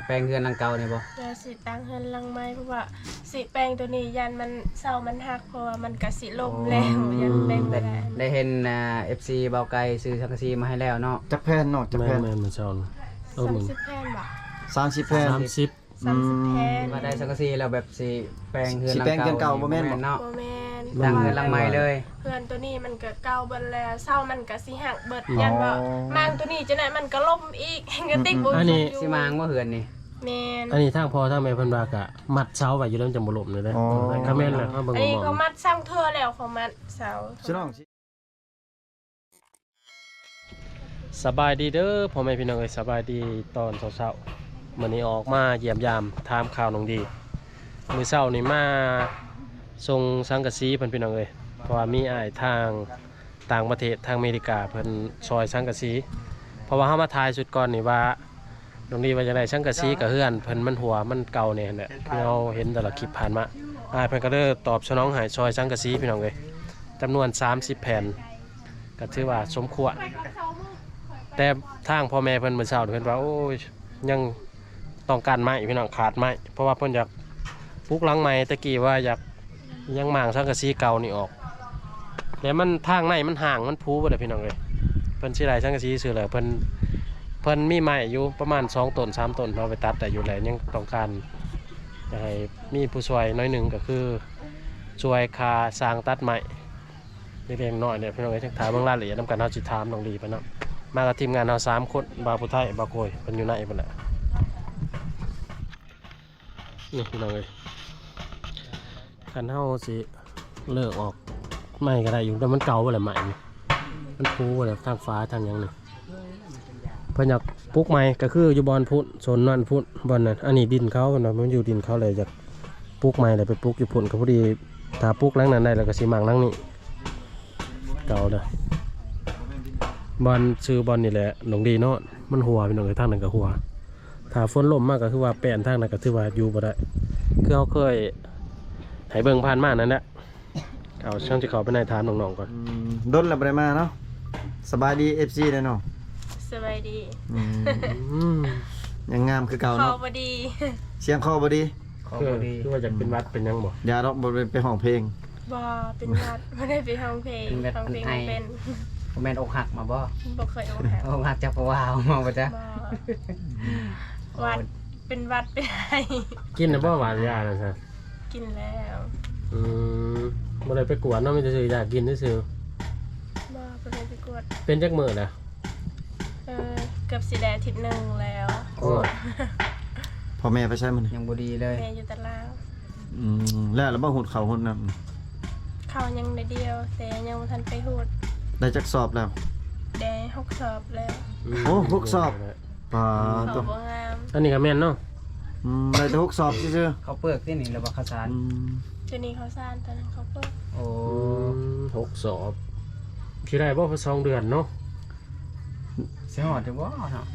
แปลงเฮือนหลังเก่านี่บ่อย่าสิตั้งเฮือนหลังใหม่เพราะว่าสิแปลงตัวนี้ยันมันเศร้ามันหักเพราะว่ามันก็สิล่มแล้วยันแปลงบ่ได้ ได้เห็นFC เบาไกลซื้อสังกะสีมาให้แล้วเนาะจักแผ่นเนาะจักแผ่น แม่นๆมันซ่อนมึง 30แผ่นบ่ 30แผ่น 30 30แผ่น มาได้สังกะสีแล้วแบบสิแปลงเฮือนหลัง สิแปลงเฮือนเก่า เก่า บ่แม่นบ่ เนาะ บ่แม่น ตั้งเฮือนหลังใหม่เลย เฮือนตัวนี้มันก็เก่าเบิดแล้วเศร้ามันก็สิหักเบิดยันว่ามางตัวนี้จังได๋มันก็ล่มอีกก็ติดบ่อยู่ สิมางบ่เฮือนนี่ แม่น อันนี้ทางพ่อทางแม่เพิ่นว่ากะมัดเสาไว้อยู่แล้วมันจะบ่ล่มเลยเด้คาแม่นแหละเฮาเบิ่ง อันนี้ บ่ ก็มัดสร้างเทื่อแล้วของมัดเสา พี่น้อง สบายดีเด้อพ่อแม่พี่น้องเอ้ยสบายดีตอนเช้าๆมื้อนี้ออกมาเยี่ยมยามถามข่าวน้องดีมื้อเช้านี่มาส่งสังกะสีเพิ่นพี่น้องเอ้ยเพราะว่ามีอ้ายทางต่างประเทศทางอเมริกาเพิ่นซอยสังกะสีเพราะว่าเฮามาถ่ายสุดก่อนนี่ว่าน้องดีว่าจะได้สังกะสีกับเฮือนเพิ่นมันหัวมันเก่าเนี่ยแหละที่เราเห็นแต่ละคลิปผ่านมาอ้ายเพิ่นก็เลยตอบสนองให้ซอยสังกะสีพี่น้องเอ้ยจำนวน30แผ่นก็ถือว่าสมควรแต่ทางพ่อแม่เพิ่นมื้อเช้าเพิ่นว่าโอ้ยยังต้องการไม้พี่น้องขาดไม้เพราะว่าเพิ่นอยากปลูกหลังใหม่ตะกี้ว่าอยากยังหม่างสังกะสีเก่านี่ออกแล้วมันทางในมันห่างมันพูบ่ได้พี่น้องเอ้ยเพิ่นสิได้สังกะสีซื่อแล้วเพิ่นมีไม้อยู่ประมาณ2ต้น3ต้นเอาไปตัดแต่อยู่แล้วยังต้องการอยากให้มีผู้ช่วยน้อยหนึงก็คือช่วยค่าสร้างตัดไม้เล็กๆน้อยๆเนี่ยพี่น้องเอ้ยจังถามเบิ่งรายละเอียดนำกันเฮาสิถามน้องดีไปเนาะมากับทีมงานเรา3คนบาวผู้ไทยบาวโกยเป็นอยู่ไหนเป็นแหละนี่พี่น้องเลยคันเฮาสิเลิกออกไม่ก็ได้อยู่แต่มันเก่าไปเลยใหม่นี่มันพูไปเลยทางฟ้าทางหยังนี่เพิ่นอยากปลูกใหม่ก็คืออยู่บอนพุทธโซนนั่นพุทธบอนนั้นอันนี้ดินเขาเนาะมันอยู่ดินเขาเลยอยากปลูกใหม่เลยไปปลูกอยู่พุ่นก็พอดีถ้าปลูกหลังนั้นได้แล้วก็สิมังหลังนี้เก่าเด้อบอลซื้อบอลนี่แหละหนองดีเนาะมันหัวเป็นหนองทางนั้นก็หัวถ้าฝนลมมากก็คือว่าแป้นทางนั้นก็ถือว่าอยู่บ่ได้คือเขาเคยให้เบิ่งผ่านมานั่นแหละเอาช่างจะเข้าไปในถามน้องๆก่อน ดนแล้วบ่ได้มาเนาะสบายดี FC เด้อเนาะ สบายดี ยังงามคือเก่า คอ เนาะ บ่ดี เสียงคอบ่ดี ขอ คือ บ่ดี คือว่าจะเป็นวัดเป็นหยังบ่ อย่าดอกบ่ไปห้องเพลง บ่เป็นวัดบ่ได้ไปห้องเพลงห้องเพลงบ่เป็น บ่แม่นอกหักมาบ่ บ่เคยเอาแห อกหักจากผู้ว่าวมาบ่จ๊ะ บ่วัดเป็นวัดเป็นไห้ กินนะบ่หวานยานะซั่น กินแล้ว บ่ได้ไปกวดเนาะมีแต่ซื้อยากินซื่อ บ่ได้ไปกวด เป็นจักมื้อน่ะ เกือบสิได้อาทิตย์หนึงแล้ว โอ้ พ่อแม่ไปใช้มัน ยังบ่ดีเลย แม่อยู่ตาราง แล้วบ่หุดเขาหุดน้ำ เขายังได้เดียวแต่ยังบ่ทันไปฮูด ได้จักสอบแล้ว ได้6สอบแล้ว โอ้หกสอบ ป่า เขา ตัว บ่งาม อันนี้ก็แม่นเนาะ ได้แต่6สอบซื่อ เขาเปลือกที่นี่แล้วบ่ข้าวสาร ตัวนี้เขาซ่านตอนนั้นเขาเปิด โอ้ 6 สอบสิได้บ่พอ2 เดือนเนาะ สิฮอดอยู่บ่เนาะ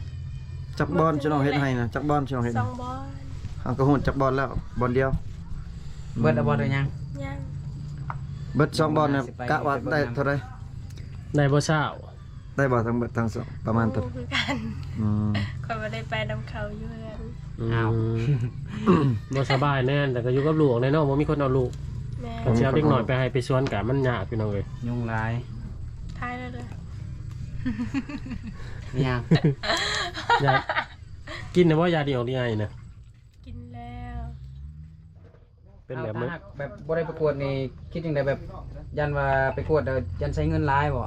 จักบอลจะน้องเฮ็ดให้นะจักบอลจะน้องเฮ็ด สองบอล เอาก็หุดจักบอลแล้วบอลเดียว เบิดแล้วบ่ได้ยัง ยัง เบิด2บอลน่ะกะว่าได้เท่าไหร่ ได้บ่เช้า ได้บ่ทั้งเบิดทั้งสองประมาณเท่า คือกัน อืม คอยบ่ได้ไปนำเขาอยู่เฮือน บ่สบายแน่นแต่ก็อยู่กับลูกแน่เนาะบ่มีคนเอาลูก แม่ ก็สิเอาเด็กน้อยไปให้ไปสวนกะมันยากพี่น้องเอ้ย ยุงหลาย ท้ายแล้วเลย มีหยัง อยากกินแต่ว่ายาเดียวนี่ไงนะ กินแล้ว เป็นแบบ อา มึง ถ้าหากแบบบ่ได้ประกวดนี่คิดจังไดแบบยันว่าไปกวดแล้วยันใช้เงินหลายบ่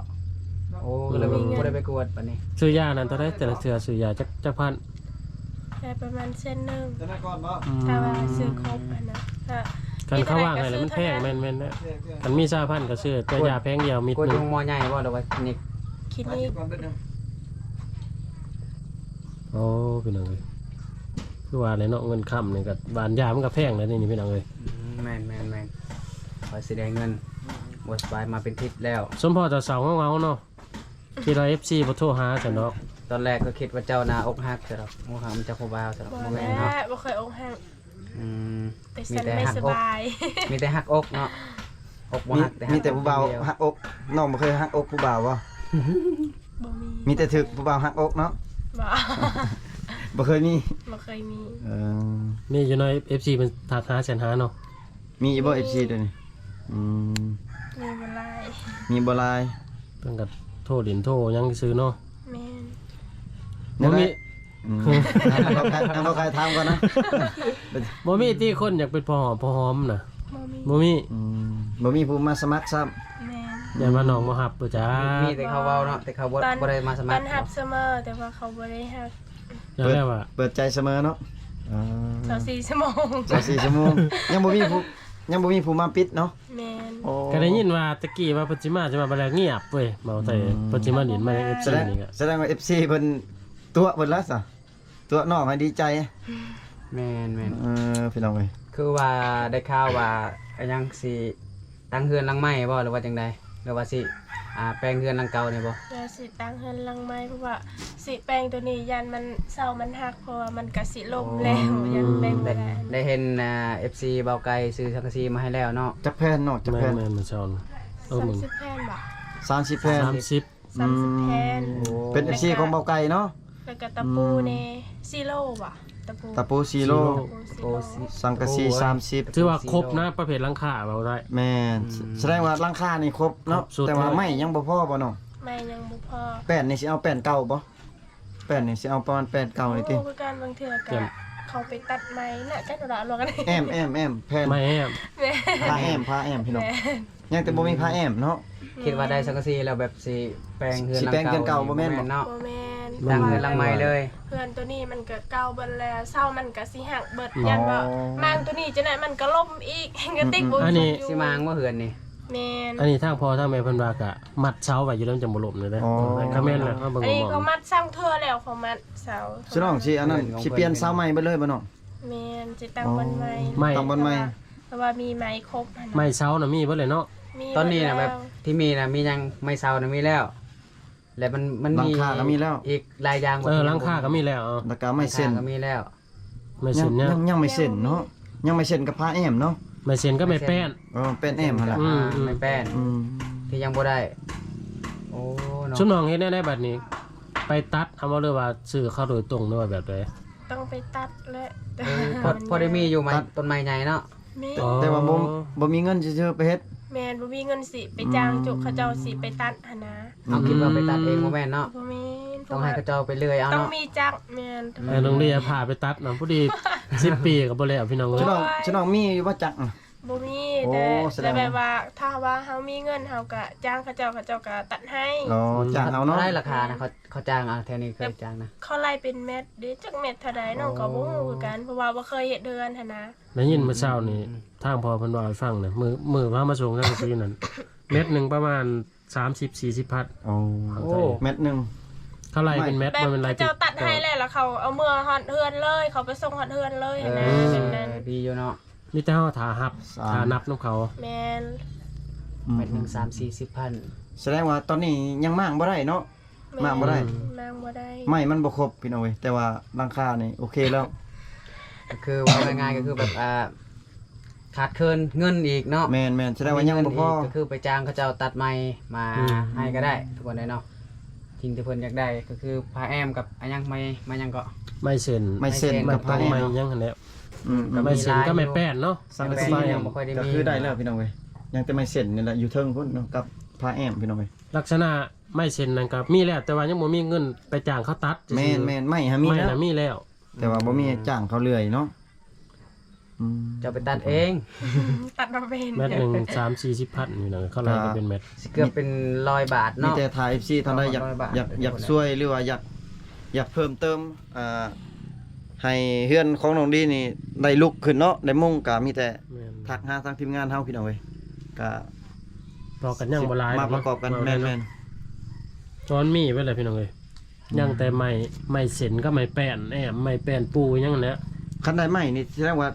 โอ้ก็เลยบ่ได้ไปกวดบัดนี้ ซื้อยานั่นเท่าไรแต่ละเทื่อซื้อยาจักพัน ได้ประมาณเส้นหนึง จะได้ก่อนบ่ ถ้าว่าซื้อครบอันนะถ้า กันเข้าว่างไงแล้วมันแพงแม่นๆนะกันมี3,000ก็ซื้อแต่ยาแพงเดียวมิด กวด หนึ ยุ ง งหมอใหญ่บ่หรือว่าคลินิก คลินิก โอ้พี่น้องเอ้ยคือว่าเลยเนาะเงินค่ำนี่ก็บานยามันก็แพงแล้วนี่พี่น้องเอ้ย แม่นขอสิได้เงินบ่สบายมาเป็นทิศแล้ว สมพอแต่เสาเงาๆเนาะที่เรา FC บ่โทรหาซั่นดอก ตอนแรกก็คิดว่าเจ้านาอกหักซะดอกอกหักมันจะผู้บ่าวซะดอก บ่ บ่แม่ แม่ นเนาะ บ่เคยอกหัก อืม แต่ มี ฉัน แต่ ไม่ หัก ส อก บาย มีแต่หักอกเนาะอกบ่ มี หักแต่หัก มีแต่ผู้บ่าว เดีย หักอกน้องบ่เคยหักอกผู้บ่าวบ่ บ่มี มีแต่ถึกผู้บ่าวหักอกเนาะ บ่ บ บ่เคยมี บ่เคยมี เออ มีอยู่ใน FC เป็นทักหาแสนหาเนาะ มีอีบ่ FC เด้อนี่อืม มีบ่หลาย มีบ่หลาย เพิ่นก็โทรดินโทรยังซื้อเนาะ แม่น บ่มี อืมให้บ่ใครถามก่อนนะ บ่มีที่คนอยากเป็นพ่อหอมน่ะ บ่มี บ่มี อืมบ่มีผู้มาสมัครซ้ำ แม่น อย่ามาน้องบ่ฮับบ่จ้า มีแต่เขาเว้าเนาะแต่เขาบ่ได้มาสมั ต ค อ ร นรับเสมอแต่ว่าเขาบ่ได้รับ อย่าแล้วว่า เปิดใจเสมอเนาะอ่า 24ชั่วโมง 24ชั่วโมงยังบ่มีผู้มาปิดเนาะ แม่น โอ้ ก็ได้ยินว่าตะกี้ว่าเพิ่นสิมาจะมาบ่แล้วเงียบเว้ยเมาแต่เพิ่นสิมาเล่นมาใน FC นี่ก็ แสดงว่า FC เพิ่นตัวเพิ่นละซะตัวน้องให้ดีใจ แม่น พี่น้องเอ้ย คือว่าได้ข่าวว่าอันยังสิตั้งเฮือนหลังใหม่บ่หรือว่าจังใดหรือว่าสิแปลงเฮือนหลังเก่านี่บ่ แล้วสิตั้งเฮือนหลังไม้เพราะว่าสิแปลงตัวนี้ยันมันเศร้ามันหักเพราะว่ามันก็สิล่มแล้วยันแปลงบ่ได้ ได้เห็นFC เบาไกลซื้อสังกะสีมาให้แล้วเนาะ จักแผ่นเนาะจัก แม่ แผ่น นมันซอนมึง 30แผ่นบ่ 30แผ่น 30 30แผ่น เป็น FC ของเบาไก่เนาะ แล้วก็ตะปูเน่ซีโร่บ่ตะปู ซีโร่ โอ้ สังกะสี30 ถือว่าครบนะประเภทหลังคาเว้าได้ แม่นแสดงว่าราคานี่ครบเนาะ ครบสุด แต่ว่าไม้ยังบ่พอบ่เนาะ ไม่ยังบ่พอ แป้นนี่สิเอาแป้นเก่าบ่แป้นนี่สิเอาประมาณแป้นเก่านี่ติ โอ้คือการบางเทื่อก็เขาไปตัดไม้น่ะจักระลวกัน แอมแผ่น ไม่แอบ แม่ ผ้าแอมพี่น้องยังแต่บ่มีผ้าแอมเนาะ คิดว่าได้สังกะสีแล้วแบบสิแปลงเฮือน สิ หลัง แปลงเฮือนเก่า เก่า บ่แม่นบ่ เนาะ บ่แม่น ตั้งเฮือนหลังใหม่เลย เพื่อนตัวนี้มันก็เก่าเบิดแล้วเศร้ามันก็สิหักเบิดยันว่ามางตัวนี้จังได๋มันก็ล่มอีกก็ติกบ่ อันนี้ สิมางบ่เฮือนนี่ แม่น อันนี้ทางพ่อทางแม่เพิ่นว่าก็มัดเสาไว้อยู่แล้วมันจะบ่ล่มเลยเด้อถ้าแม่นแล้วเขาเบิ่ง อันนี้ บ่ เขามัดสร้างเทื่อแล้วเขามัดเสา สิน้องสิอันนั้นสิเปลี่ยนเสาใหม่เบิดเลยบ่น้อง แม่นสิตั้งบนไม้ ไม่ ตั้งบนไม้ เพราะว่ามีไม้ครบหั่น ไม่เสาน่ะมีเบิดเลยเนาะ มี ตอนนี้น่ะแบบที่มีน่ะมียังไม่เซาน่ะมีแล้ว และมัน หลัง มี คาก็มีแล้ว อีกหลายอย่าง หลังคาก็มีแล้ว แล้วก็ไม้เส้น ก็มีแล้ว ไม่เส้นเนี่ย ยังไม่เส้นเนาะยังไม่เส้นกับผ้าแอมเนาะ ไม่เส้นก็ไม่แป้น เป็นแอมหั่นล่ะ อืม ไม่แป้น อืม ที่ยังบ่ได้ โอ้เนาะ ชุดน้องเฮ็ดได้บัดนี้ ไปตัดเอาบ่เลยว่าซื้อเข้าโดยตรงหรือว่าแบบใด ต้องไปตัดและ พอได้มีอยู่ไหมต้นไม้ใหญ่เนาะ มี อ๋อ แต่ว่าบ่มีเงินซื่อๆไปเฮ็ด แม่นบ่มีเงินสิไปจ้างจุกเขาเจ้าสิไปตัดหั่นนะ เอาคิดว่าไปตัดเองบ่แม่นเนาะ บ่มี ต้องให้เขาเจ้าไปเลื่อยเอา ต้อง เนาะ มีจักรแม่น ไอ้โรงเรียนพาไปตัดน่ะพอดี10 ปีก็บ่แล้วพี่น้องเอ้ ชิ ย น้องชิน้องมีอยู่ว่าจักอะ บ่มี โอ้ แต่ แสดง แต่แบบว่าถ้าว่าเฮามีเงินเฮาก็จ้างเขาเจ้าก็ตัดให้ อ๋อจ้างเอาเนาะ ได้ราคานะเขาจ้างเอาแถวนี้เคยจ้างนะ เขาไล่เป็นเม็ดเด้จักเม็ดเท่าใดน้องก็บ่ฮู้คือกันเพราะว่าบ่เคยเฮ็ดเดือนหั่นนะ ได้ยินเมื่อเช้านี่ทางพ่อเพิ่นว่าให้ฟังน่ะมือพามาส่งทางซื้อนั่นเม็ดหนึงประมาณ30-40 พัน โอ้ โอ้ เม็ดหนึง เขาไล่เป็นเม็ด แบบ บ่เป็นไร เขาเจ้าตัดให้แล้วเขาเอาเมื่อฮอดเฮือนเลย เขาไปส่งฮอดเฮือนเลยหั่นนะแบบนั้น ดีอยู่เนาะ มีแต่เฮาถาหับถานับนํเขา แม่น เม็ดหนึ่ง30-40,000 แสดงว่าตอนนี้ยังมางบ่ได้เนาะ มากบ่ได้ มากบ่ได้ ไม่มันบ่ครบพี่น้องเว้ยแต่ว่าราคานี่โอเคแล้ว ก็คือว่าง่ายๆก็คือแบบขาดเคินเงินอีกเนาะ แม่นแสดงว่ายังบ่พอ ก็คือไปจ้างเขาเจ้าตัดไม้มาให้ก็ได้ทุกคนเลยเนาะจริงที่เพิ่นอยากได้ก็คือผ้าแอมกับอันยังไม่มายังก็ ไม่เส้น ไม่เส้น ไม่ กับ ต้ ผ้า อง แอ ไม่ ม ยังหั่นแหละ อืม ไม่เส้นก็ไม่แป้นเนาะ สังกะ แป้ สี นยังบ่ค่อยได้ ก็ มี คือได้แล้วพี่น้องเว้ยยังแต่ไม่เส้นนี่แหละอยู่เทิงพุ่นเนาะกับผ้าแอมพี่น้องเว้ย ลักษณะไม่เส้นนั่นก็มีแล้วแต่ว่ายังบ่มีเงินไปจ้างเขาตัด แม่นไม่ฮะมี ไม่ แล้ว น่ะมีแล้ว แต่ว่าบ่มีจ้างเขาเลื่อยเนาะอืม จะไปตัดเอง ตัดมาเป็น เม็ดหนึง30-40 พันนี่นะเขาไล่กันเป็นเม็ด สิเกือบเป็น100 บาท มี เนาะ แต่ถ่าย FC ท่านใดอยาก 100 บาท อยากช่วยหรือว่าอยากเพิ่มเติมให้เฮือนของน้องดีนี่ได้ลุกขึ้นเนาะได้มุ่งก็มีแต่ แม่น ทักหาทางทีมงานเฮาพี่น้องเว้ยก็ ต่อกันยังบ่หลาย มาประกอบกันแม่น ตอนมีไว้เลยพี่น้องเอ้ยยังแต่ไม่เส้นก็ไม่แป้นแอมไม่แป้นปูยังนั่นแหละ ๆคันได้ใหม่นี่แสดงว่า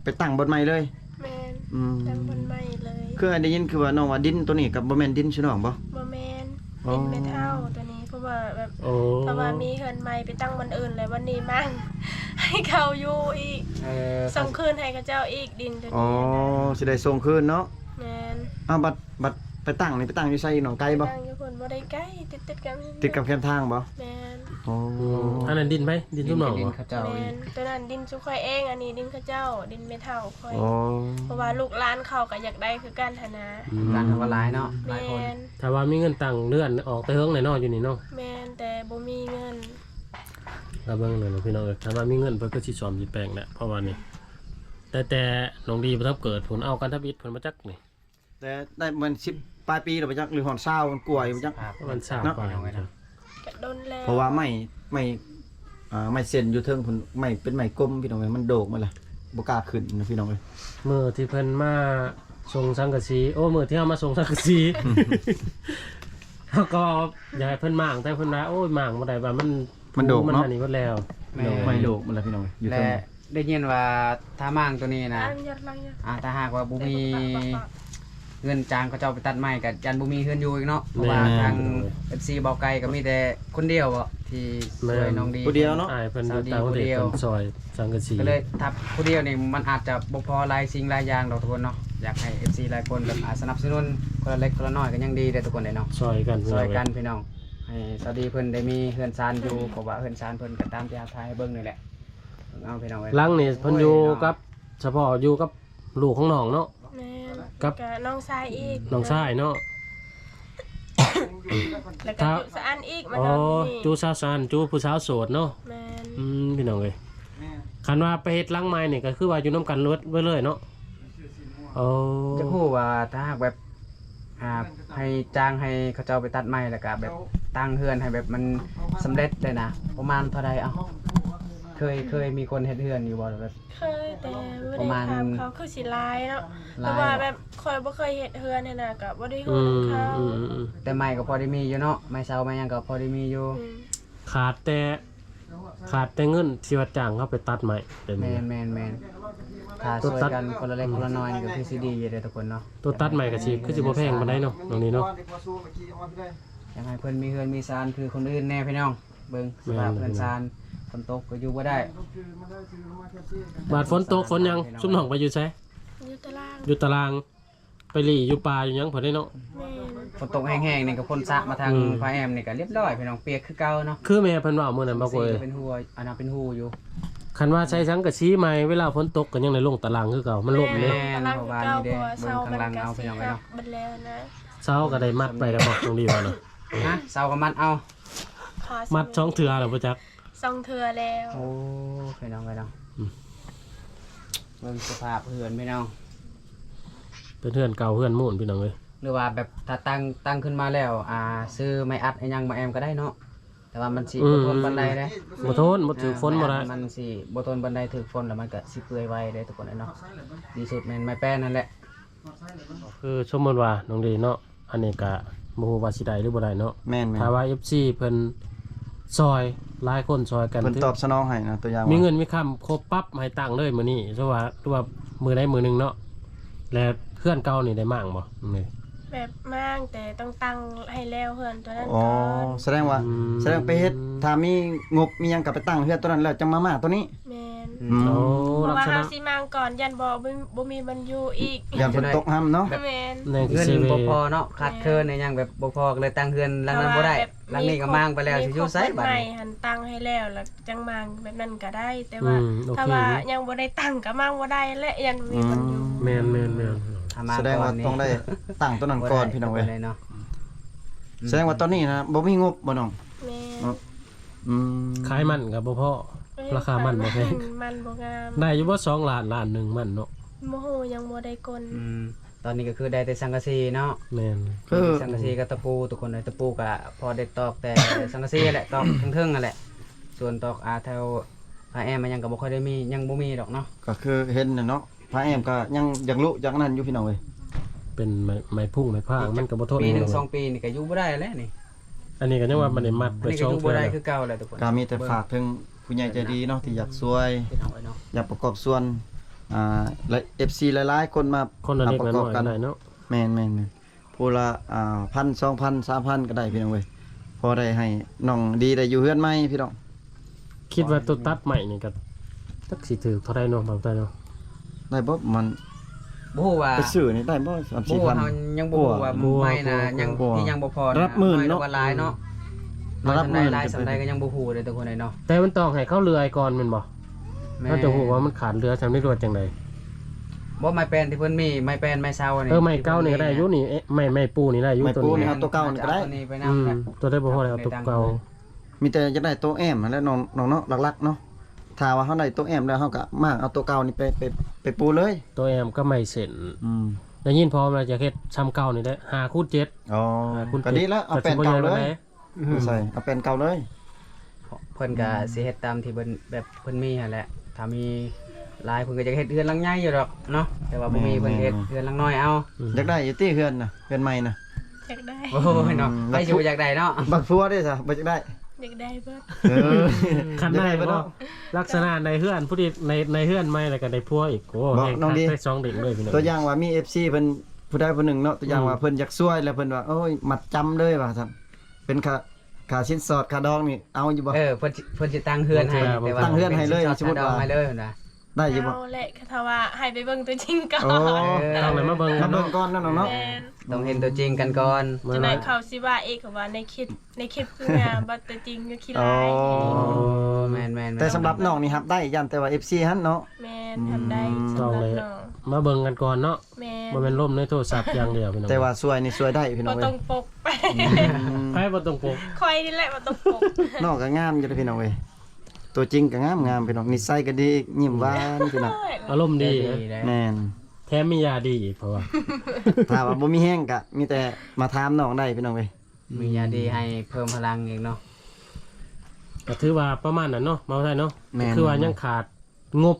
ไปตั้งบนใหม่เลย แม่น อืม ตั้งบนไม้เลย คือได้ยินคือว่าน้องว่าดินตัวนี้กับบ่แม่นดินชื่อน้องบ่ บ่แม่น อ๋อ เป็นเมทัลตัวนี้เพราะว่าแบบ โอ้ เพราะว่ามีเฮือนใหม่ไปตั้งบนอื่นเลยวันนี้มั่ง ให้เขาอยู่อีก ส่งคืนให้กับเจ้าอีกดินตัว อ๋อ นี้นะ สิได้ส่งคืนเนาะ แม่น อ้าวบัดไปตั้งนี่ไปตั้งอยู่ไสหนองไกลบ่ ตั้งอยู่คนบ่ได้ใกล้ติดกัน ติดกับแคมทางบ่ แม่น โอ้ อันนั้นดินไปดินซุ่มหนอง ดิน บ่ เขาเจ้า แม อีก นตัวนั้นดินซุข่อยเองอันนี้ดินเขาเจ้าดินเมทัลข่อย โอ้ เพราะว่าลูกหลานเขาก็อยากได้คือกันหนนะ ร้านทำว่าหลายเนาะห แม ลายคน น ถ้าว่ามีเงินตังค์เลื่อนออกแต่เฮิงไหนเนาะอยู่นี่เนาะ แมนแต่บ่มีเงิน ก็เบิ่งหน่อยพี่น้องเอ้ยถ้าว่ามีเงินเพิ่นก็สิซ่อมสิแปลงแหละเพราะว่านี่แต่น้องดีบ่ทับเกิดผลเอากันทับอิดเพิ่นมาจักนี่ แต่ได้มัน10ปลายปีแล้วบ่จักหรือหอน20มันกลัวอยู่บ่จัก ครับ มันสร้าง เนาะ ไป กะดนแล้ว เพราะว่าไม่ไม่เส้นอยู่เทิงพุ่นไม่เป็นไม้กลมพี่น้องเอ้ยมันโดกมาละบ่กล้าขึ้นนะพี่น้องเอ้ย มื้อที่เพิ่นมาส่งสังกะสีโอ้มื้อที่เฮามาส่งสังกะสี เฮาก็อยากให้เพิ่นมางแต่เพิ่นว่าโอ้ยมางบ่ได้ว่ามันโดกมันอันนี้หมดแล้ว ไม่โดกมันละพี่น้องเอ้ยอยู่ และ เทิง ได้ยินว่าถ้ามั่งตัวนี้นะ อันยัดลังยัด ถ้าหากว่าบุมีเงินจ้างเขาเจ้าไปตัดไม้กับยันบุมีเฮือนอยู่อีกเนาะเพราะว่าทางเอฟซีเบาไกลก็มีแต่คนเดียวบ่ที่ช่วยน้องดี ผู้เดียวเนาะ อ้ายเพิ่น สาวดี ตามประเทศ ผู้เดียว เพิ่นซอยสังกะสี ก็เลยถ้าผู้เดียวนี่มันอาจจะบ่พอหลายสิ่งหลายอย่างดอกทุกคนเนาะอยากให้ FC หลายคนแบบสนับสนุนคนละเล็กคนละน้อยก็ยังดีเด้อทุกคนเลยเนาะ ซอยกันพี่ ช่ น้ ว อย ง กันพี่น้องให้สวัสดีเพิ่นได้มีเฮือนซานอยู่เพราะว่าเฮือนซานเพิ่นก็ตามที่อาทายให้เบิ่งนี่แหละเอาพี่น้องเอ้ย หลังนี่เพิ่นอยู่กับเฉพาะอยู่กับลูกของน้องเนาะ แมน กับ กะน้องชายอีก น้องชายเนาะ แล้วก็ ครับ จุสะอันอีกมา อ๋อ ดอนนี่ จูสาวซานจูผู้สาวโสดเนาะ แมน พี่น้องเอ้ยคันว่าไปเฮ็ดหลังไม้นี่ก็คือว่าอยู่นํกันรถไว้เลยเนาะโอ้ จะพูดว่าถ้าหากแบบให้จ้างให้เขาเจ้าไปตัดไม้แล้วก็แบบตั้งเฮือนให้แบบมันสำเร็จเลยนะประมาณเท่าใดเอ้าเคยมีคนเฮ็ดเฮือนอยู่บ่แบบ เคยแต่ไม่ ป ได้ ระมาณ ถามเขาคือสิลายเนาะ หลาย แต่ว่าแบบคอยบ่เคยเฮ็ดเฮือนเนี่ยนะก็บ่ได้ฮู้ อืม เขา อืมอืม แต่ไม้ก็พอได้มีอยู่เนาะไม้เสาไม้หยังก็พอได้มีอยู่ อืม ขาดแต่เงินที่ว่าจ้างเขาไปตัดไม้เดี๋ยว แม นี้ นถ้าช่วยกันคนละเล็กคนละน้อยนี่ก็คือสิดีอยู่เด้อทุกคนเนาะ ตัวตัดไม้ก็สิคือสิบ่แพงปานใดเนาะตรงนี้เนาะ อยากให้เพิ่นมีเฮือนมีซานคือคนอื่นแน่พี่น้องเบิ่งสภาพเฮือนซานฝนตกก็อยู่บ่ได้ บาดฝนตกฝนหยังซุ่มหนองไปอยู่ไส อยู่ตาราง อยู่ตารางไปหลีอยู่ป่าอยู่หยังเพิ่นได้เนาะ แม่น ฝนตกแห้งๆนี่ก็พ่นสระมาทาง อืม พาแอมนี่ก็เรียบร้อยพี่น้องเปียกคือเก่าเนาะ คือแม่เพิ่นว่ามื้อนั้นบ่กเอ้ย เป็นหัวอันนั้นเป็นหูอยู่ คันว่าใช้สังกะสีใหม่เวลาฝนตกก็ยังได้ลงตารางคือเก่ามันล่มเลย ตารางคือเก่า เพ เพ ราะ ราะ ว่า ว่า นี่เด้ เสามันก็ เบิ่งข้างล่างเอา สิ พี่น้องไว้ หั เนาะ กเบิดแล้วนะ เช้าก็ได้มัดไปแล้วบอกตรงนี้ว่าเนาะ ฮะเสาก็มัดเอา ขา มัดช่องเถื่อแล้วบ่จัก สองเทื่อแล้ว โอ้พี่น้องพี่น้อง อืม เบิ่งสภาพเฮือนพี่น้อง เป็นเพื่อนเก่าเพื่อนหมู่นพี่น้องเอ้ย หรือว่าแบบถ้าตั้งขึ้นมาแล้วซื้อไม้อัดไอ้หยังมาแอมก็ได้เนาะแต่ว่ามันสิบ่ทนปานใดเด้ บ่ทนบ่ถือฝนบ่ได้ มันสิบ่ทนปานใดถือฝนแล้วมันก็สิเปื่อยไวเด้ทุกคนเนาะดีสุดแม่นไม้แป้นนั่นแหละ คือสมมุติว่าน้องดีเนาะอันนี้ก็บ่ฮู้ว่าสิได้หรือบ่ได้เนาะ แม่น ถ้าว่า FC เพิ่นซอยหลายคนซอยกัน เพิ่นตอบสนองให้นะตัวอย่าง มี ว่า เงินมีคำครบปั๊บให้ตังค์เลยมื้อนี้เพราะว่าหรือว่ามื้อใดมื้อหนึงเนาะแล้วเพื่อนเก่านี่ได้มั่งบ่นี่ แบบมากแต่ต้องตั้งให้แล้วเฮือนตัวนั้น อ๋อ ก่อน แสดงว่าแสดงไปเฮ็ดถ้ามีงบมีหยังก็ไปตั้งเฮือนตัวนั้นแล้วจังมาตัวนี้ แม่น อืม โอ้ เพ ลั ราะ ก ว่า ษ เฮา ณะ สิมางก่อนยันบ่มีบรรยูอีก อย่าฝนตกห้ํเนาะ แม่น ใน เงิน เซเว บ่พอเนาะขาดเคินในหยังแบบบ่พอก็เลยตั้งเฮือนหลังนั้นบ่ได้หลังนี้ก็มางไปแล้วสิอยู่ไสบัด ใหม่ นี้ หันตั้งให้แล้วแล้วจังมางแบบนั้นก็ได้ แต่ อื ว่าม โอ ถ้า เค ว่า อยู่ ยังบ่ได้ตั้งก็มางบ่ได้และยันมีบรรยู แม่น ถ้ามา แสดงว่า ก่นนี่ ต้องได้ตั้งตัวนั้นก่อนพี่น้องเว้ย เลยเนาะ แสดงว่าตอนนี้นะบ่มีงบบ่น้อง แม่น เนาะอืม ขายมันก็บ่พอ ราคามันบ่แพง มันบ่งาม ได้อยู่บ่2ล้านล้านหนึงมันเนาะ โมโหยังบ่ได้กล ตอนนี้ก็คือได้แต่สังกะสีเนาะ แม่น คือ สังกะสีกับตะปูทุกคนเลยตะปูก็พอได้ตอกแต่ สังกะสีแหละตอกครึ่งๆนั่นแหละส่วนตอกแถวพาแอมมันยังก็บ่ค่อยได้มียังบ่มีดอกเนาะ ก็คือเห็นน่ะเนาะพระแอมก็ยังอยากรู้อยากนั้นอยู่พี่น้องเว้ย เป็นไม้พุ่งไม้พางมันก็บ่ทน ปีหนึง เนาะ สองปีนี่ก็อยู่บ่ได้แล้วนี่ อันนี้ก็ยังว่ามันได้มัด อัน ไว้ นี้ก็ ช่ อ อง ยู่ เทื่ บ่ อ ได้ แล้ว คือเก่าแหละทุกคน ก็มีแต่ฝากถึงผู้ใหญ่ใจดีเนาะที่อยากช่วย พี่น้องเนาะ อยากประกอบส่วนและ FC หลายๆคนมา คนละเล็ก ป ละ ระก น้ อบ อย กัน ได้เนาะ แม่นผู้ละ1,000 2,000 3,000ก็ได้พี่น้องเว้ยพอได้ให้น้องดีได้อยู่เฮือนใหม่พี่น้อง คิดว่าตัวตัดใหม่นี่ก็จักสิถือเท่าใดเนาะบ่ได้เนาะ ได้บ่มัน บ่ฮู้ว่า ไปซื้อนี่ได้บ่ บ่ฮู้ว่าเฮา 3-4,000 ยังบ่ฮู้ว่าไม่นะยังที่ยังบ่พอ รับหมื่นเนาะ อยกว่าหลายเนาะ น้อยสำใดหลายสำใดก็ยังบ่ฮู้เลยทุกคนเลยเนาะ แต่มันต้องให้เข้าเรือไอ้ก่อนแม่นบ่ แม่ เขาจะฮู้ว่ามันขาดเรือทำได้รวดจังได๋ บ่ไม้แปลนที่เพิ่นมีไม้แปลนไม้เซานี่ ไม้เก่านี่ก็ได้อยู่นี่ไม่ปูนี่ได้อยู่ ไม่ ตัว ปู นี้ นี่ครับ ตัวเก่านี่ก็ได้ ตัวนี้ไปนำ ตัวได้บ่พอแล้วตัวเก่า มีแต่จะได้ตัวแอมและน้องเนาะหลักๆเนาะถ้าว่าเฮาได้ตัวแอมแล้วเฮาก็มากเอาตัวเก่านี่ไปปูเลย ตัวแอมก็ไม่เส้น อืม ได้ยินพอมาจะเฮ็ดซ้ำเก่านี่ได้5x7 อ๋อก็ดีแล้วเอาแป้นเก่าเลยใส่เอาแป้นเก่าเลย เพิ่นก็สิเฮ็ดตามที่เพิ่นแบบเพิ่นมีหั่นแหละถ้ามีหลายเพิ่นก็จะเฮ็ดเรือนหลังใหญ่อยู่ดอกเนาะแต่ว่าบ่มีเพิ่นเฮ็ดเรือนหลังน้อยเอา อยากได้อยู่ที่เฮือนน่ะเฮือนใหม่น่ะ อยากได้ โอ้ยเนาะไปสิบ่อยากได้เนาะ บักฟัวได้ซะบ่อยากได้ อยากได้เบิด เออ คันได้ บ่ บ่ เนาะ ลักษณะในเฮือนผู้ที่ในเฮือนใหม่แล้วก็ได้พัวอีกโอ้ บอกน้องดี ได้สองเด็กเลยพี่น้อง ตัวอย่างว่ามี FC เพิ่นผู้ใดผู้หนึ่งเนาะตัวอย่างว่าเพิ่นอยากช่วยแล้วเพิ่นว่าโอ้ยมัดจำเลยว่าซั่นเป็นค่าสินสอดค่าดองนี่เอาอยู่บ่ เพิ่นสิตั้งเฮือนให้แต่ว่า ตั้งเฮือนให้เลยสมมุติว่า ให้เลยนะ ได้อยู่บ่ เอาแหละถ้าว่าให้ไปเบิ่งตัวจริงก่อน โอ้ ต้องเลยมาเบิ่ง มาเบิ่งก่อนนั่นเนาะ แม่น ต้องเห็นตัวจริงกันก่อน จะไหนเขาสิว่าเอกว่าในคลิปคืองามบัดตัวจริงก็ขี้ร้าย อ๋อ แม่นๆ แต่สำหรับน้องนี่รับได้ยันแต่ว่า FC หั่นเนาะ แม่นทำได้ ต้อ สำ ง หรับ เลย น้อง มาเบิ่งกันก่อนเนาะ แม่ บ่แม่นล่มในโทรศัพท์อย่างเดียวพี่น้อง แต่ว่าช่วยนี่ช่วยได้พี่น้ บ่ องเว้ ต้ ย องปกไป ไปบ่ต้องปก คอยนี่แหละบ่ต้องปก น้องก็งามอยู่เด้อพี่น้องเว้ยตัวจริงก็งามพี่น้องนิสัยก็ดียิ้มหวานพี่น้อง อารมณ์ดี แม่น แถมมียาดีอีกเพราะว่า ถ้าว่าบ่มีแห้งก็มีแต่มาถามน้องได้พี่น้องเว้ย มียาดีให้เพิ่มพลังอีกเนาะ ก็ถือว่าประมาณนั้นเนาะมาได้เนาะ แม่น คือว่ายังขาดงบ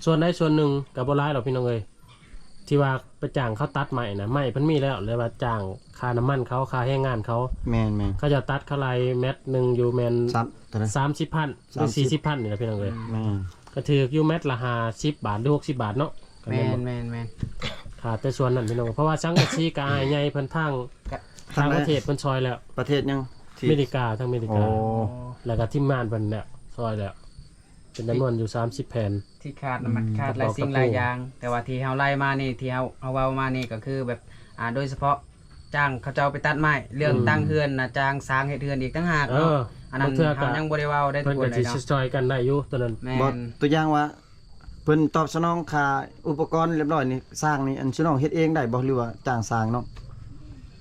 ส่วนใดส่วนหนึ่งกับบ่ร้ายหรอกพี่น้องเอ้ยที่ว่าไปจ้างเขาตัดใหม่นะไม่เพิ่นมีแล้วเลยว่าจ้างค่าน้ำมันเขาค่าแรงงานเขา แม่น เขาจะตัดเขาไล่แมตหนึงอยู่แมน ซับเท่านั้น 30,000หรือ40,000นี่แหละพี่น้องเอ้ย แม่น ก็ถืออยู่แมตละ50บาทหรือ60บาทเนาะก็ แม่ แม่น น บ่ แม่นแม่น ขาดแต่ส่วนนั้นพี่น้องเพราะว่าสังกะสีกายใหญ่เพิ่นทางทางประเทศเพิ่นซอยแล้ว ประเทศยังที่ อเมริกาทั้งอเมริ โอ้ กา แล้วก็ทีมงานเพิ่นเนี่ยซอยแล้วเป็นจำนวนอยู่30แผ่น ที่ขาดน่ะมันขาดหลายสิ่งหลายอย่าง แต่ว่าที่เฮาไล่มานี่ที่เฮาเว้ามานี่ก็คือแบบโดยเฉพาะจ้างเขาเจ้าไปตัดไม้เรื่องตั้งเฮือนน่ะจ้างสร้างเฮ็ดเฮือนอีกต่างหาก เอ เนาะ อ อันนั้น บางเทื่อก็ เฮายังบ่ได้เว้าได้ทุ เพิ่ ก น ค ก็ นเล สิ ยเนาะ ซอยกันได้อยู่ตัวนั้น แม่ บ่ น ตัวอย่างว่าเพิ่นตอบสนองค่าอุปกรณ์เรียบร้อยนี่สร้างนี่อันสิน้องเฮ็ดเองได้บ่หรือว่าจ้างสร้างเนาะ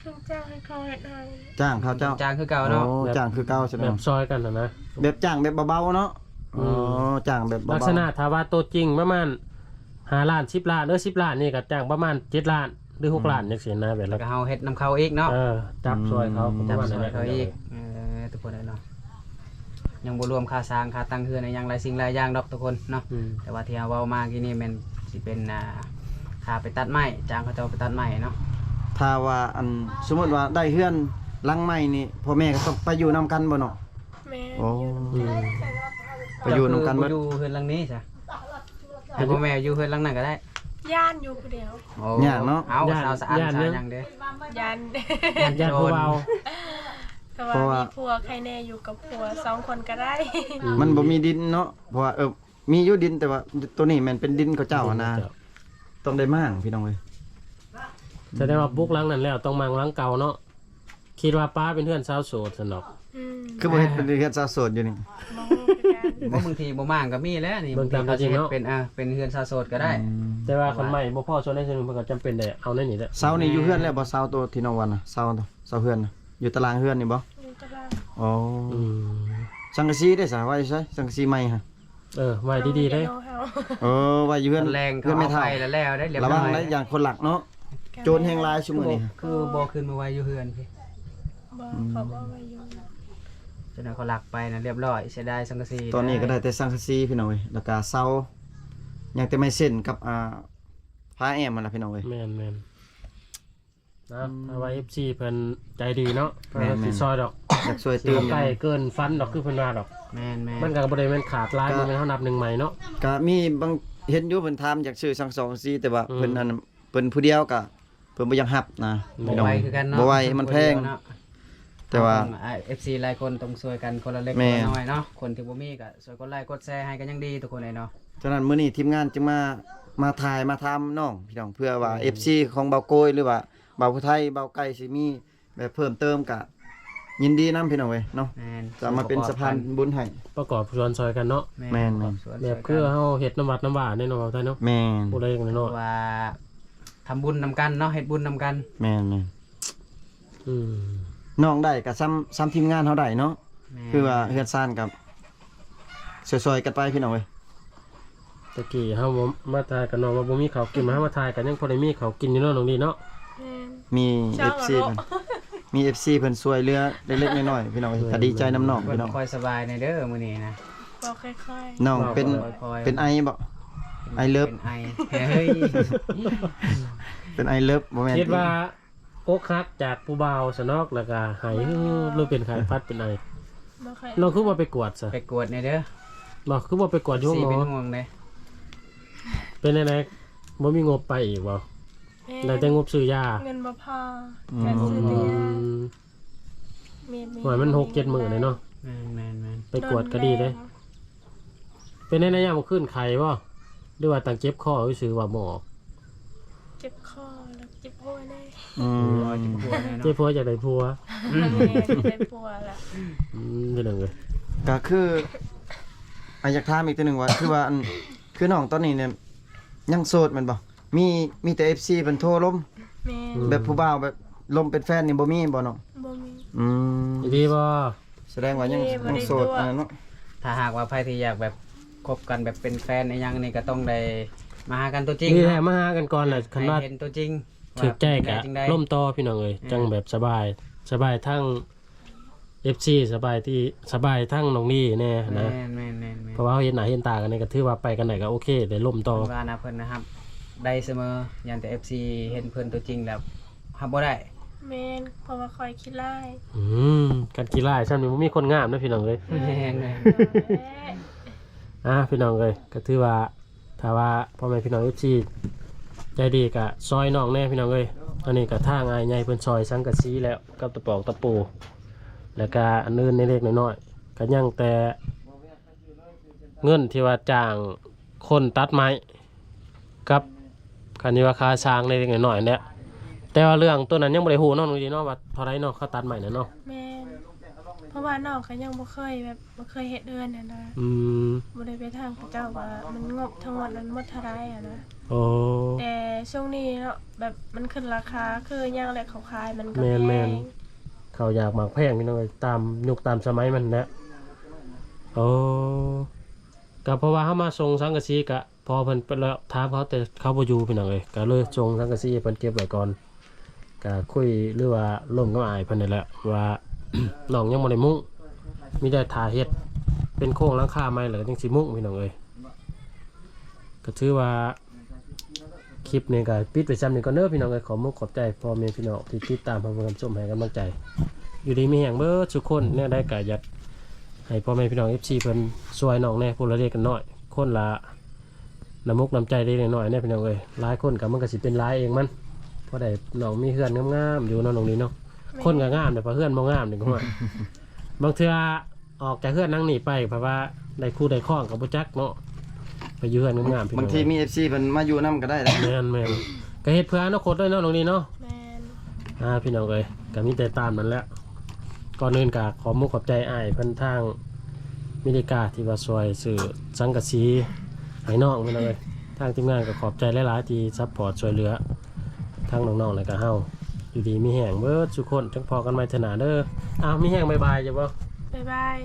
เครื่องจ้างให้เขาเฮ็ดให้ จ้างเขาเจ้า จ้างคือเก่าเนาะ โอ้จ้างคือเก่าใช่ไหม แบบซอยกันนะ แบบจ้างแบบเบาๆเนาะอ๋อจ้างแบบเบาๆ ลักษณะถ้าว่าตัวจริงประมาณ5ล้าน10ล้าน10ล้านนี่ก็จ้างประมาณ7ล้านหรือ6ล้านจังซี่นะแบบ แล้ แล้ว ว ก็เฮาเฮ็ดนำเขาอีกเนาะ จับซอยเขา จับ ประมาณ ซ นั้น อยเขาอีกทุกคนเลยเนาะยังบ่รวมค่าสร้างค่าตั้งเฮือนยังหลายสิ่งหลายอย่างดอกทุกคนเนาะ อืม แต่ว่าที่เฮาเว้ามากี้นี่แม่นสิเป็นค่าไปตัดไม้จ้างเขาเจ้าไปตัดไม้เนาะ ถ้าว่าอันสมมุติว่าได้เฮือนหลังใหม่นี่พ่อแม่ก็ต้องไปอยู่นํกันบ่เนาะ แม่ โอ้ อืม ไปอยู่นํกัน บ่ เบิด อยู่เฮือนหลังนี้ซะให้พ่อแม่อยู่เฮือนหลังนั้นก็ได้ ย่านอยู่ผู้เดียว โอ้ ยากเนาะ เอาสาวสะอาดสะอาดยังเด้ ย่าน ญาติผู้เบา แต่ว่ามีผัวใครแน่อยู่กับผัว2คนก็ได้ มันบ่มีดินเนาะเพราะว่ามีอยู่ดินแต่ว่าตัวนี้มันเป็นดินเขาเจ้าอะนะต้องได้มั่งพี่น้องเอ้ย แสดงว่าบุกหลังนั้นแล้วต้องมังหลังเก่าเนาะคิดว่าป้าเป็นเพื่อนสาวโสดสนอก คือบ่เฮ็ดเป็นเฮือนสาวโสดอยู่นี่ มองคือกัน บ่บางทีบ่มางก็มีแล้วนี่ เบิ่งตาม บางที จริง เขา เนาะ สิเฮ็ดเป็นเป็นเฮือนสาวโสดก็ได้ แต่ว่าคนใหม่บ่พอส่วนใดส่วนหนึ่งเพิ่นก็จำเป็นได้เอาในนี่แหละ เสานี่อยู่เฮือนแล้วบ่เสาตัวที่น้องวันน่ะเสาเฮือนน่ะอยู่ตารางเฮือนนี่บ่ อยู่ตาราง อ๋อ อืม สังกะสีได้ซะไว้ใช่สังกะสีใหม่ฮะ ไว้ดีๆเด้ อาเฮา ไว้อยู่เฮือน แรง เฮื เขา อนไม่ เอา เท่า ไปแล้วได้เรียบ ระ ร้ วั อง ย ได้อย่างคนหลักเนาะโจรแห่งหลายชั่วโมงนี้ คือบ่ขึ้นมาไว้อยู่เฮือนพี่ บ่เขาบ่ไว้อยู่ จนเขาหลักไปนะเรียบร้อยเสียดายสังกะสี ตอนนี้ก็ได้แต่สังกะสีพี่น้องเอ้ยแล้วก็เสายังแต่ไม่เส้นกับผ้าแอมมันล่ะพี่น้องเอ้ย แม่นนะเอาไว้ FC เพิ่นใจดีเนาะเพิ่ แม่ น น สิซอยดอก อยากช่วย สิ เติม บ่ใกล้เกินฟันดอกคือเพิ่นว่าดอก แม่น มันก็บ่ได้แม่นขาดหลายบ่แม่นเฮานับหนึ่งใหม่เนาะ ก็มีบางเห็นอยู่เพิ่นถามอยากซื้อสังสองสีแต่ว่า อืม เพิ่นอันเพิ่นผู้เดียวก็เพิ่นบ่อยากรับนะ บ่ พี่น้อง ไหวคือกันเนาะ บ่ไหวมันแพง เนาะ แต่ว่า FC หลายคนต้องช่วยกันคนละเล็กค แม่ นละน้อยเนาะคนที่บ่มีก็ช่วยกดไลค์กดแชร์ให้กันยังดีทุกคนเลยเนาะ ฉะนั้นมื้อนี้ทีมงานจึงมาถ่ายมาทำน้องพี่น้องเพื่อว่า FC ของเบาโกยหรือว่าเบาผู้ไทยเบาไก่สิมีแบบเพิ่มเติมก็ ยินดีนํพี่น้องเว้ยเนาะ แม่น จะมาเป็นสะพานบุญให้ ประกอบส่วนซอยกันเนาะ แม่น แบบคือเฮาเฮ็ดน้ำวัดน้ำว่าแน่นอนเอาไทยเนาะ แม่น ผู้ใดอย่างน้อย ว่าทำบุญนำกันเนาะเฮ็ดบุญนำกัน แม่น อืม น้องได้ก็ซ้ำทีมงานเฮาได้เนาะ แม่น คือว่าเฮือนซ่านกับซอยๆกันไปพี่น้องเว้ย ตะกี้เฮาบ่มาทายกันเนาะว่าบ่มีข้าวกินมาทายกันยังพอได้มีข้าวกินอยู่เนาะน้องดีเนาะ แม่น มี ช่าง FC เอา เพิ่น เนาะ มี FC เพิ่นช่วยเหลือเล็กๆน้อยๆพี่น้องเอ้ยก็ดีใจน้ำน้อง เพิ่น พี่น้อง คอยสบายในเด้อมื้อนี้นะ บอกค่อย น้องเป็น คอยๆ เป็นไอบ่ ไอเลิฟ เป็นไอเฮ้ย เป็นไอเลิฟบ่แม่น คิดว่าอกหักจากผู้บ่าวซะเนอกแล้วก็หายหรือเป็นไข้พัดเป็นไอ ๆบ่ค่อย เราคือว่าไปกวดซะ ไปกวดในเด้อ เราคือว่าไปกวดอยู่ สิ หม เป็น อ ห่วงเด้ เป็นไงบ่มีงบไปอีกบ่ แม่น ได้แต่งบซื้อยา เงินบ่พอการซื้อ อื เบียร์ ม มี หวยมัน6-7มื้อเลยเนาะ แม่น ไปกวดก็ดีเด้ เป็นในยามขึ้นไข้บ่หรือว่าต่างเจ็บคอซื่อว่าหมอ เจ็บคอแล้วเจ็บหัวแน่ อื ๆ ม รอจิกหัวแน่ เจ็บ เนาะ พัวจากได้ผัว แม่ได้ปวดละ เป็นจังได๋ ก็คืออยากถามอีกตัวหนึงว่าคือว่าอันคือน้องตอนนี้เนี่ยยังโสดแม่นบ่มีแต่ FC เพิ่นโทรล้ม แม่ แบบผู้บ่าวแบบล้มเป็นแฟนนี่บ่มีบ่น้อง บ่มี อืม ดีบ่ แสดงว่ายังโสดอันนั้นเนาะ ถ้าหากว่าใครที่อยากแบบคบกันแบบเป็นแฟนในยังนี่ก็ต้องได้มาหากันตัวจริง นี่แหละ เนาะ มาหากันก่อนแหละคันว่า ให้เห็นตัวจริง ถึกใจกะ ว่าเป็นได้ ล่มต่อพี่น้องเอ้ยจังแบบสบายทั้ง FC สบายทั้งน้องนี่แน่ แม่ นะ นแม่นแม่นแม่น เพราะว่าเห็นหน้าเห็นตากันนี่ก็ถือว่าไปกันได้ก็โอเคได้ล่มต่อ เพิ่นว่านะเพิ่นนะครับ ได้เสมอยันแต่ FC เห็นเพิ่นตัวจริงแล้วฮับบ่ได้ แม่นเพราะว่าคอยขี้ไล่ อืมการกีฬาซั่นนี่บ่มีคนงามนะพี่น้องเอ้ย แม่นแม่น พี่น้องเอ้ยก็ถือว่าถ้าว่าพ่อแม่พี่น้อง FC ใจดีก็ซอยน้องแน่พี่น้องเอ้ยอันนี้ก็ทางอ้ายใหญ่เพิ่นซอยสังกะสีแล้วกับตะปอกตะปูแล้วก็อันอื่นเล็กๆน้อยๆก็ยังแต่เงินที่ว่าจ้างคนตัดไม้กับคันนี้ว่าค่าสร้างเล็กๆน้อยๆเนี่ยแต่ว่าเรื่องตัวนั้นยังบ่ได้ฮู้เนาะน้องดีเนาะว่าเท่าไรเนาะเขาตัดไม้น่ะเนาะ แม่นเพราะว่าน้องเขายังบ่เคยแบบบ่เคยเฮ็ดเดือนน่ะนะ อืม บ่ได้ไปทางพระเจ้าว่ามันงบทั้งหมดนั้นหมดเท่าไรอะนะ โอ้ แต่ช่วงนี้เนาะแบบมันขึ้นราคาคือย่างแรกเขาขายมันก็ แม่น แพ แม่น ง เขาอยากหมากแพงพี่น้องเอ้ยตามยุคตามสมัยมันแหละโอ้ก็เพราะว่าเฮามาส่งสังกะสีกะพอเพิ่นไปแล้วถามเขาแต่เขาบ่อยู่พี่น้องเอ้ยก็เลยส่งสังกะสีให้เพิ่นเก็บไว้ก่อนก็คุยหรือว่าล่มกับอายเพิ่นนี่แหละว่า น้องยังบ่ได้มุ้งมีแต่ท่าเฮ็ดเป็นโครงหลังคาใหม่แล้วก็จังสิมุ้งพี่น้องเอ้ยก็ถือว่าคลิปนี้ก็ปิดไปซ้ำนี่ก่อนเด้อพี่น้องเอ้ยขอมุกขอบใจพ่อแม่พี่น้องที่ติดตามรับชมให้กำลังใจ อยู่ดีมีแห่งเบิดทุกคนเนี่ยได้กะอยากให้พ่อแม่พี่น้อง FC เพิ่นช่วยน้องแน่ผู้ละเล็กกันน้อยคนละน้ำมุกน้ำใจได้น้อยๆเนี่ยพี่น้องเอ้ยหลายคนก็มันก็สิเป็นหลายเองมันเพราะได้น้องมีเฮือนงามๆอยู่เนาะน้องนี้เนาะคนก็งามแต่พอเฮือนบ่งามนี่ก็ว่า บางเทื่อออกจากเฮือนนั่งหนีไปเพราะว่าได้คู่ได้ข้องกับบ่จักเนาะไปอยู่เฮือนงามๆพี่น้อง บางทีมี FC เพิ่นมาอยู่นํก็ได้นะ แม่นก็เฮ็ดเพื่ออนาคตด้วยเนาะน้องนี้เนาะ แม่น พี่น้องเอ้ยก็มีแต่ตามมันแหล้วก่อนอื่นก็ขอมุกขอบใจอ้ายเพิ่นทางมิริกาที่ว่าช่วยซื้อสังกะสีให้น้องพี่น้องเอ้ยทางทีมงานก็ขอบใจหลายๆที่ซัพพอร์ตช่วยเหลือทางน้องๆแล้วก็เฮาอยู่ดีมีแห้งเบิดทุกคนจังพอกันใหม่เถอะหนาเด้ออ้าวมีแห้งบ๊ายบายจ้ะบ่ บ๊ายบาย